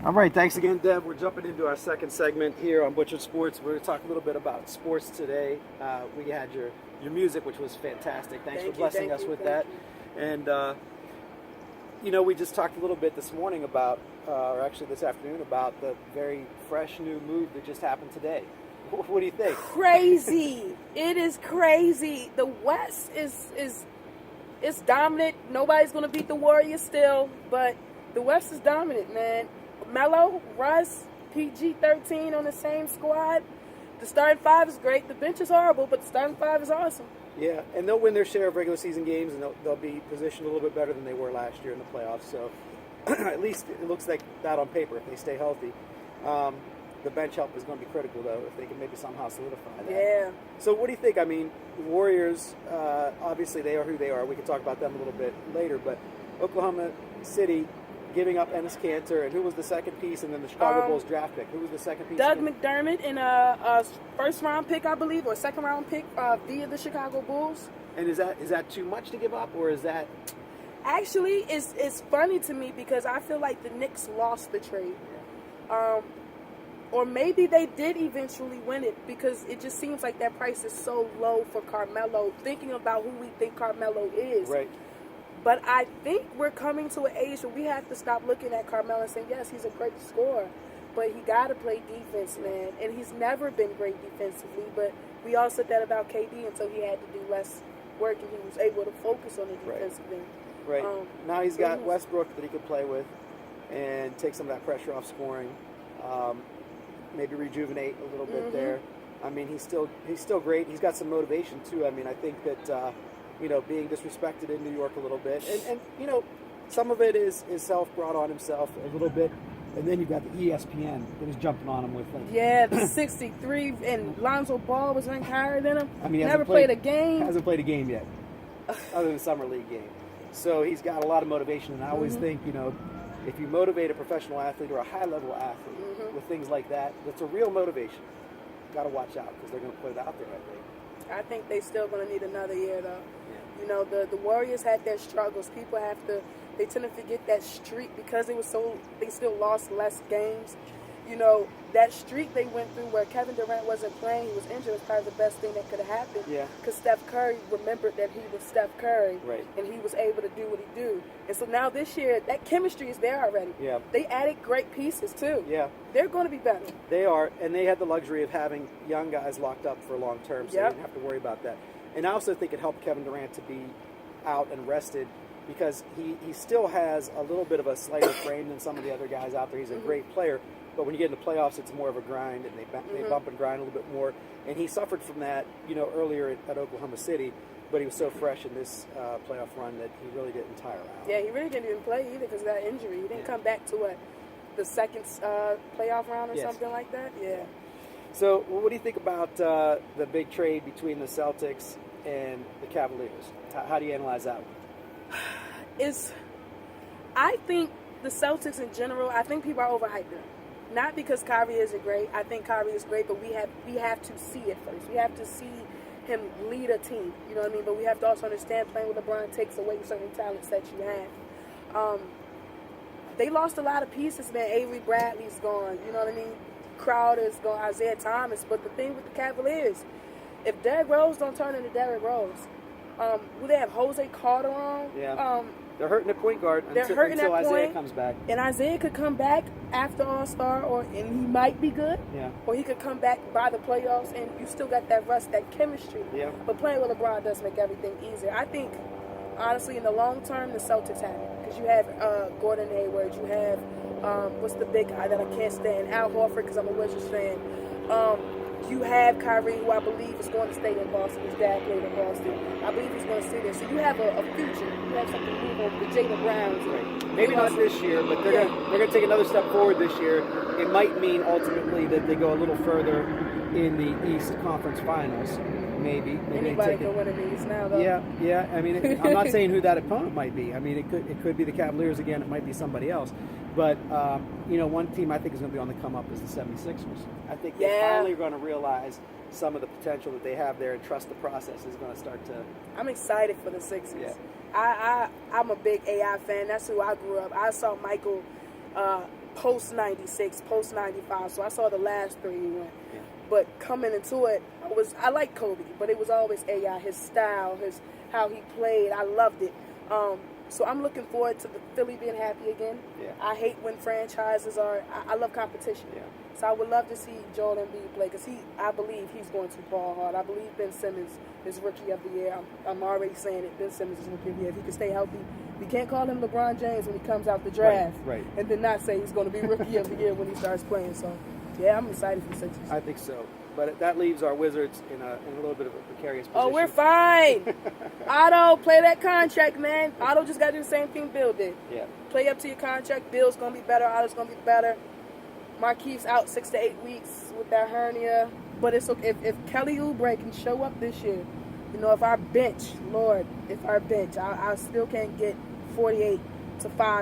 All right, thanks again, Deb. We're jumping into our second segment here on Butchered Sports. We're going to talk a little bit about sports today. We had your music, which was fantastic. Thanks for blessing us with that. And, we just talked a little bit this morning about, or actually this afternoon, about the very fresh new move that just happened today. What do you think? Crazy. It is crazy. The West is dominant. Nobody's going to beat the Warriors still, but the West is dominant, man. Melo, Russ, PG-13 on the same squad. The starting five is great. The bench is horrible, but the starting five is awesome. Yeah, and they'll win their share of regular season games, and they'll be positioned a little bit better than they were last year in the playoffs. So at least it looks like that on paper if they stay healthy. The bench help is going to be critical, though, if they can maybe somehow solidify that. Yeah. So what do you think? I mean, the Warriors, obviously they are who they are. We can talk about them a little bit later, but Oklahoma City giving up Enes Kanter, and who was the second piece, and then the Chicago Bulls draft pick. Who was the second piece? Doug McDermott in a first-round pick, I believe, or a second-round pick via the Chicago Bulls. And is that too much to give up, or is that... Actually, it's funny to me because I feel like the Knicks lost the trade. Or maybe they did eventually win it because it just seems like that price is so low for Carmelo, thinking about who we think Carmelo is. Right. But I think we're coming to an age where we have to stop looking at Carmelo and saying, yes, he's a great scorer, but he got to play defense, man. And he's never been great defensively, but we all said that about KD until he had to do less work and he was able to focus on the defensive end. Right. Now he's got Westbrook that he could play with and take some of that pressure off scoring. Maybe rejuvenate a little bit there. I mean, he's still great. He's got some motivation too. I mean, I think that being disrespected in New York a little bit, and some of it is self-brought on himself a little bit, and then you've got the ESPN that is jumping on him with the 63, and Lonzo Ball was ranked higher than him. I mean, he never played a game. Hasn't played a game yet, other than the summer league game. So he's got a lot of motivation, and I always think if you motivate a professional athlete or a high-level athlete with things like that, that's a real motivation. Got to watch out because they're going to put it out there, I think they still going to need another year, though. Yeah. The Warriors had their struggles. People they tend to forget that streak because they still lost less games. That streak they went through where Kevin Durant wasn't playing, he was injured, was probably the best thing that could have happened. Yeah. Because Steph Curry remembered that he was Steph Curry. Right. And he was able to do what he do. And so now this year, that chemistry is there already. Yeah. They added great pieces, too. Yeah. They're going to be better. They are, and they had the luxury of having young guys locked up for long term, so they didn't have to worry about that. And I also think it helped Kevin Durant to be out and rested because he still has a little bit of a slighter frame than some of the other guys out there. He's a great player, but when you get into playoffs, it's more of a grind, and they bump and grind a little bit more. And he suffered from that, earlier at Oklahoma City, but he was so fresh in this playoff run that he really didn't tire out. Yeah, he really didn't even play either because of that injury. He didn't come back to the second playoff round or something like that? Yeah. So what do you think about the big trade between the Celtics and the Cavaliers? How do you analyze that one? I think the Celtics in general, I think people are overhyping them. Not because Kyrie isn't great. I think Kyrie is great, but we have to see it first. We have to see him lead a team. You know what I mean? But we have to also understand playing with LeBron takes away certain talents that you have. They lost a lot of pieces, man. Avery Bradley's gone. You know what I mean? Crowder's gone. Isaiah Thomas. But the thing with the Cavaliers, if Derrick Rose don't turn into Derrick Rose, who they have Jose Carter on? Yeah. They're hurting the point guard until Isaiah comes back. And Isaiah could come back after All-Star, and he might be good. Yeah. Or he could come back by the playoffs, and you still got that rust, that chemistry. Yeah. But playing with LeBron does make everything easier. I think, honestly, in the long term, the Celtics have it. Because you have Gordon Hayward. You have, what's the big guy that I can't stand? Al Horford, because I'm a Wizards fan. You have Kyrie, who I believe is going to stay in Boston. His dad played in Boston. I believe he's going to stay there. So you have a future. You have something to move over. The Jaylen Browns. Right. Maybe not this year, but they're going to take another step forward this year. It might mean ultimately that they go a little further in the East Conference Finals. Maybe anybody can win in the East now, though. Yeah. I mean, I'm not saying who that opponent might be. I mean, it could be the Cavaliers again. It might be somebody else. But, one team I think is going to be on the come up is the 76ers. I think they're finally going to realize some of the potential that they have there and trust the process is going to start to... I'm excited for the Sixers. Yeah. I'm a big AI fan. That's who I grew up. I saw Michael post 96, post 95. So I saw the last 3 he went. Yeah. But coming into it, I like Kobe, but it was always AI, his style, how he played. I loved it. So I'm looking forward to the Philly being happy again. Yeah. I hate when franchises are. I love competition. Yeah. So I would love to see Joel Embiid play because I believe he's going to ball hard. I believe Ben Simmons is Rookie of the Year. I'm already saying it. Ben Simmons is Rookie of the Year. If he can stay healthy, we can't call him LeBron James when he comes out the draft, Right. and then not say he's going to be Rookie of the Year when he starts playing. So yeah, I'm excited for the Sixers. I think so. But that leaves our Wizards in a little bit of a precarious position. Oh, we're fine. Otto, play that contract, man. Otto just got to do the same thing Bill did. Yeah. Play up to your contract. Bill's going to be better. Otto's going to be better. Markeith's out 6 to 8 weeks with that hernia. But it's okay. If Kelly Oubre can show up this year, if our bench, I still can't get 48-5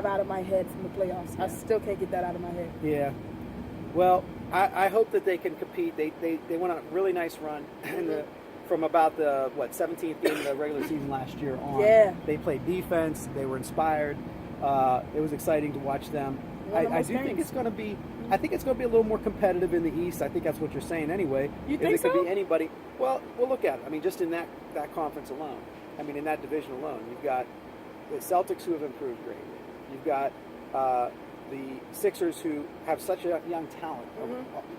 out of my head from the playoffs. Yeah. I still can't get that out of my head. Yeah. Well, I hope that they can compete. They went on a really nice run from about the 17th game of the regular season last year on. Yeah. They played defense. They were inspired. It was exciting to watch them. I do think it's going to be. I think it's going to be a little more competitive in the East. I think that's what you're saying anyway. You think so? It could be anybody. Well, we'll look at it. I mean, just in that conference alone. I mean, in that division alone, you've got the Celtics who have improved greatly. You've got the Sixers who have such a young talent,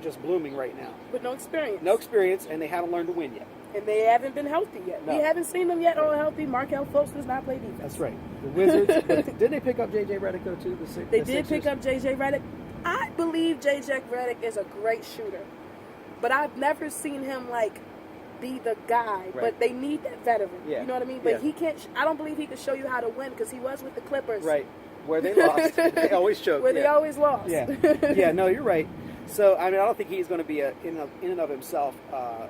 just blooming right now. With no experience. No experience, and they haven't learned to win yet. And they haven't been healthy yet. No. We haven't seen them yet all healthy. Markelle Fultz does not play defense. That's right. The Wizards. Didn't they pick up J.J. Redick, though, too? They did pick up J.J. Redick. I believe J.J. Redick is a great shooter. But I've never seen him, be the guy. Right. But they need that veteran. Yeah. You know what I mean? But he can't. I don't believe he can show you how to win because he was with the Clippers. Right. Where they lost. They always choked. Where they always lost. Yeah. Yeah, no, you're right. So, I mean, I don't think he's going to be, in and of himself, a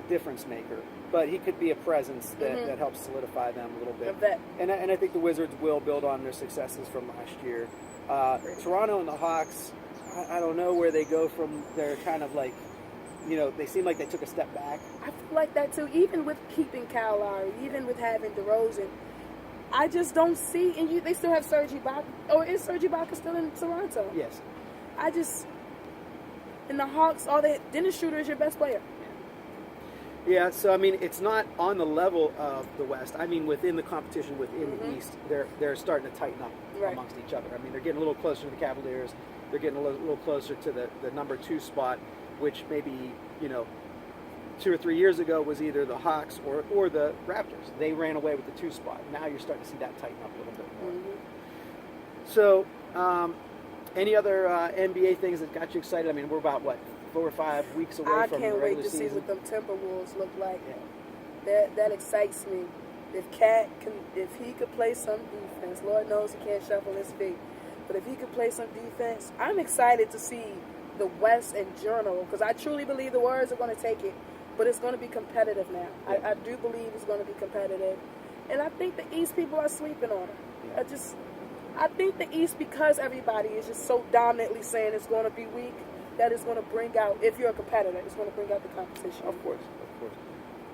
difference maker. But he could be a presence that helps solidify them a little bit. And I think the Wizards will build on their successes from last year. Toronto and the Hawks, I don't know where they go from their kind of they seem like they took a step back. I feel like that too. Even with keeping Kyle Lowry, even with having DeRozan, I just don't see. And they still have Serge Ibaka. Or is Serge Ibaka still in Toronto? Yes. And the Hawks, Dennis Schroeder is your best player. Yeah, so I mean, it's not on the level of the West. I mean, within the competition within the East, they're starting to tighten up amongst each other. I mean, they're getting a little closer to the Cavaliers. They're getting a little closer to the number 2 spot, which maybe 2 or 3 years ago was either the Hawks or the Raptors. They ran away with the 2 spot. Now you're starting to see that tighten up a little bit more. So, any other NBA things that got you excited? I mean, we're about 4 or 5 weeks away from the regular season. I can't wait to see what them Timberwolves look like. Yeah. That excites me. If he could play some defense, Lord knows he can't shuffle his feet, but if he could play some defense, I'm excited to see the West in general because I truly believe the Warriors are going to take it, but it's going to be competitive now. Yeah. I do believe it's going to be competitive, and I think the East people are sleeping on it. Yeah. I think the East, because everybody is just so dominantly saying it's going to be weak, that is going to bring out, if you're a competitor, it's going to bring out the competition. Of course.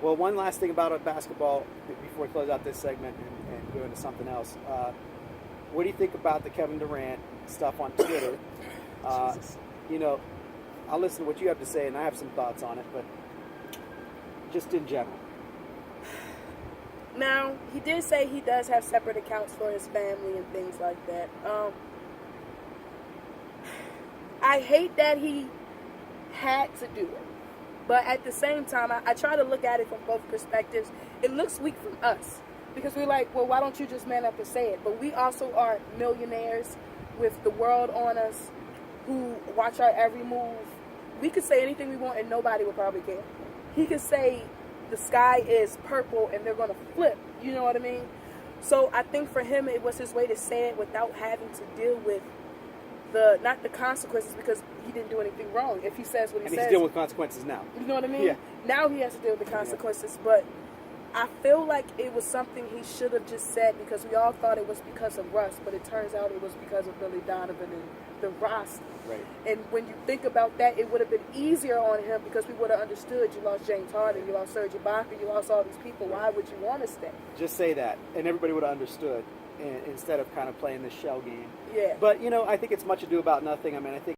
Well, one last thing about basketball before we close out this segment and go into something else. What do you think about the Kevin Durant stuff on Twitter? I'll listen to what you have to say, and I have some thoughts on it, but just in general. Now, he did say he does have separate accounts for his family and things like that. I hate that he had to do it. But at the same time, I try to look at it from both perspectives. It looks weak from us. Because we're like, well, why don't you just man up and say it? But we also are millionaires with the world on us who watch our every move. We could say anything we want and nobody would probably care. He could say the sky is purple and they're going to flip. You know what I mean? So I think for him, it was his way to say it without having to deal with not the consequences, because he didn't do anything wrong. If he says what he says, and he's dealing with consequences now. You know what I mean? Yeah. Now he has to deal with the consequences. But I feel like it was something he should have just said, because we all thought it was because of Russ, but it turns out it was because of Billy Donovan and the roster. Right. And when you think about that, it would have been easier on him, because we would have understood you lost James Harden, you lost Serge Ibaka, you lost all these people. Why would you want to stay? Just say that, and everybody would have understood. instead of kind of playing this shell game. Yeah. But, I think it's much ado about nothing. I mean, I think